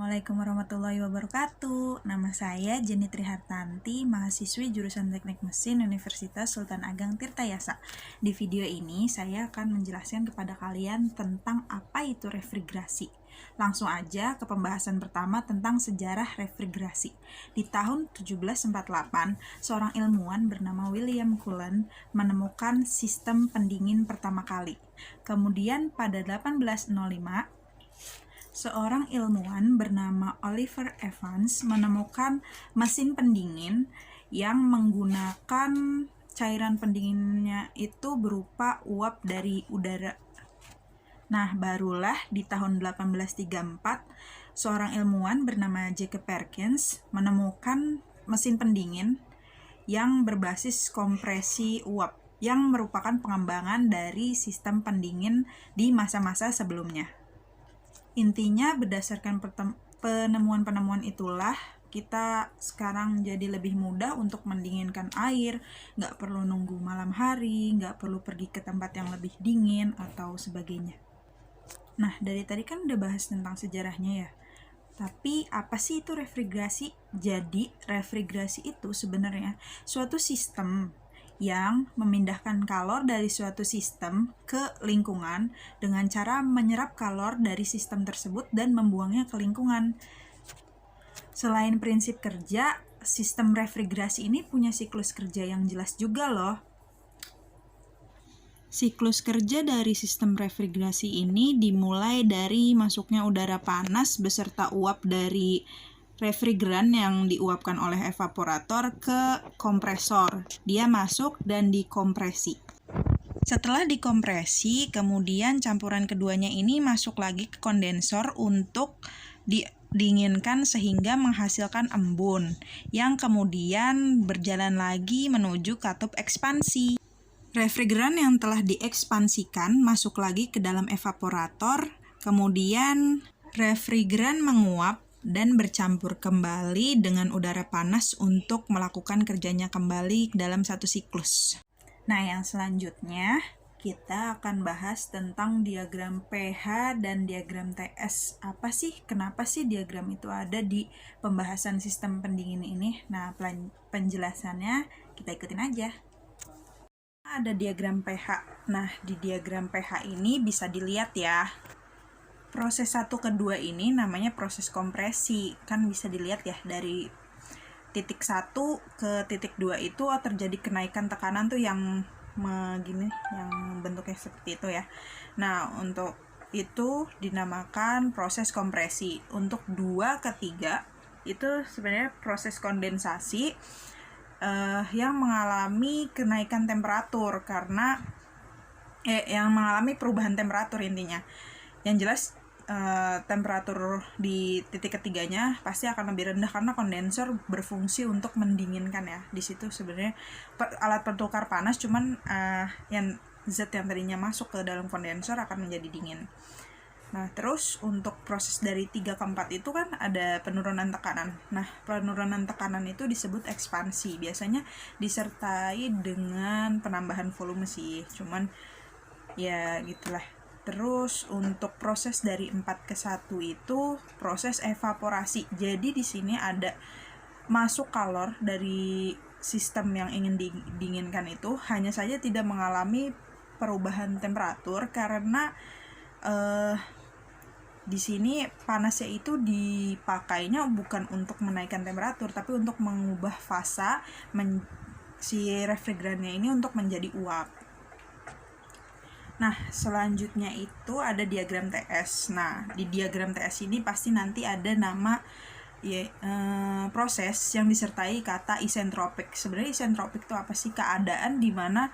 Assalamualaikum warahmatullahi wabarakatuh. Nama saya Jenny Trihartanti, mahasiswi jurusan Teknik Mesin Universitas Sultan Ageng Tirtayasa. Di video ini saya akan menjelaskan kepada kalian tentang apa itu refrigerasi. Langsung aja ke pembahasan pertama tentang sejarah refrigerasi. Di tahun 1748, seorang ilmuwan bernama William Cullen menemukan sistem pendingin pertama kali. Kemudian pada 1805, seorang ilmuwan bernama Oliver Evans menemukan mesin pendingin yang menggunakan cairan pendinginnya itu berupa uap dari udara. Nah, barulah di tahun 1834, seorang ilmuwan bernama Jacob Perkins menemukan mesin pendingin yang berbasis kompresi uap, yang merupakan pengembangan dari sistem pendingin di masa-masa sebelumnya. Intinya berdasarkan penemuan-penemuan itulah kita sekarang jadi lebih mudah untuk mendinginkan air, nggak perlu nunggu malam hari, nggak perlu pergi ke tempat yang lebih dingin atau sebagainya. Nah, dari tadi kan udah bahas tentang sejarahnya ya. Tapi apa sih itu refrigerasi? Jadi refrigerasi itu sebenarnya suatu sistem yang memindahkan kalor dari suatu sistem ke lingkungan dengan cara menyerap kalor dari sistem tersebut dan membuangnya ke lingkungan. Selain prinsip kerja, sistem refrigerasi ini punya siklus kerja yang jelas juga loh. Siklus kerja dari sistem refrigerasi ini dimulai dari masuknya udara panas beserta uap dari refrigeran yang diuapkan oleh evaporator ke kompresor. Dia masuk dan dikompresi. Setelah dikompresi, kemudian campuran keduanya ini masuk lagi ke kondensor untuk didinginkan sehingga menghasilkan embun, yang kemudian berjalan lagi menuju katup ekspansi. Refrigeran yang telah diekspansikan masuk lagi ke dalam evaporator, kemudian refrigeran menguap dan bercampur kembali dengan udara panas untuk melakukan kerjanya kembali dalam satu siklus. Nah, yang selanjutnya kita akan bahas tentang diagram pH dan diagram TS. Apa sih? Kenapa sih diagram itu ada di pembahasan sistem pendingin ini? Nah, penjelasannya kita ikutin aja. Ada diagram pH. Nah, di diagram pH ini bisa dilihat ya. Proses 1 ke 2 ini namanya proses kompresi. Kan bisa dilihat ya dari titik 1 ke titik 2 itu terjadi kenaikan tekanan tuh yang gini, yang bentuknya seperti itu ya. Nah, untuk itu dinamakan proses kompresi. Untuk 2 ke 3 itu sebenarnya proses kondensasi yang mengalami kenaikan temperatur karena yang mengalami perubahan temperatur intinya. Yang jelas temperatur di titik ketiganya pasti akan lebih rendah karena kondensor berfungsi untuk mendinginkan ya. Di situ sebenarnya alat penukar panas, cuman yang zat yang tadinya masuk ke dalam kondensor akan menjadi dingin. Nah, terus untuk proses dari 3 ke 4 itu kan ada penurunan tekanan. Nah, penurunan tekanan itu disebut ekspansi. Biasanya disertai dengan penambahan volume sih. Cuman ya gitulah. Terus untuk proses dari 4 ke 1 itu proses evaporasi. Jadi di sini ada masuk kalor dari sistem yang ingin didinginkan itu, hanya saja tidak mengalami perubahan temperatur karena di sini panasnya itu dipakainya bukan untuk menaikkan temperatur, tapi untuk mengubah fasa si refrigerannya ini untuk menjadi uap. Nah, selanjutnya itu ada diagram TS. Nah, di diagram TS ini pasti nanti ada nama proses yang disertai kata isentropik. Sebenarnya isentropik itu apa sih? Keadaan di mana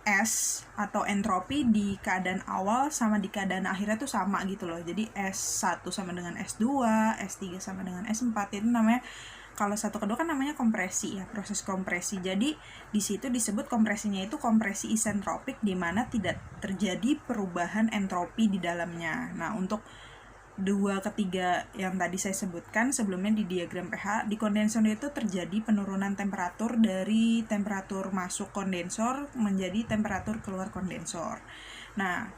S atau entropi di keadaan awal sama di keadaan akhirnya tuh sama gitu loh. Jadi S1 sama dengan S2, S3 sama dengan S4, itu namanya, kalau 1 ke 2 kan namanya kompresi ya, proses kompresi. Jadi di situ disebut kompresinya itu kompresi isentropik, di mana tidak terjadi perubahan entropi di dalamnya. Nah, untuk 2 ke 3 yang tadi saya sebutkan sebelumnya di diagram pH, di kondensor itu terjadi penurunan temperatur dari temperatur masuk kondensor menjadi temperatur keluar kondensor. Nah,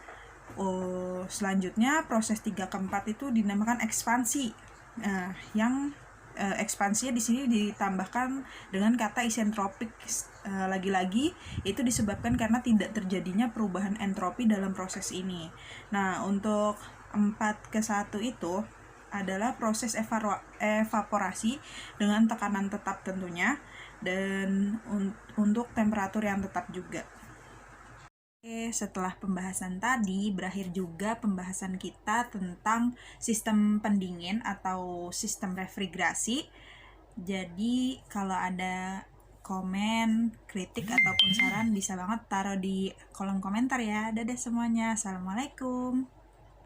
selanjutnya proses 3 ke 4 itu dinamakan ekspansi. yang ekspansinya di sini ditambahkan dengan kata isentropik. Lagi-lagi itu disebabkan karena tidak terjadinya perubahan entropi dalam proses ini. Nah, untuk 4:1 itu adalah proses evaporasi dengan tekanan tetap tentunya, dan untuk temperatur yang tetap juga. Oke, setelah pembahasan tadi, berakhir juga pembahasan kita tentang sistem pendingin atau sistem refrigerasi. Jadi, kalau ada komen, kritik, ataupun saran bisa banget taruh di kolom komentar ya. Dadah semuanya. Assalamualaikum.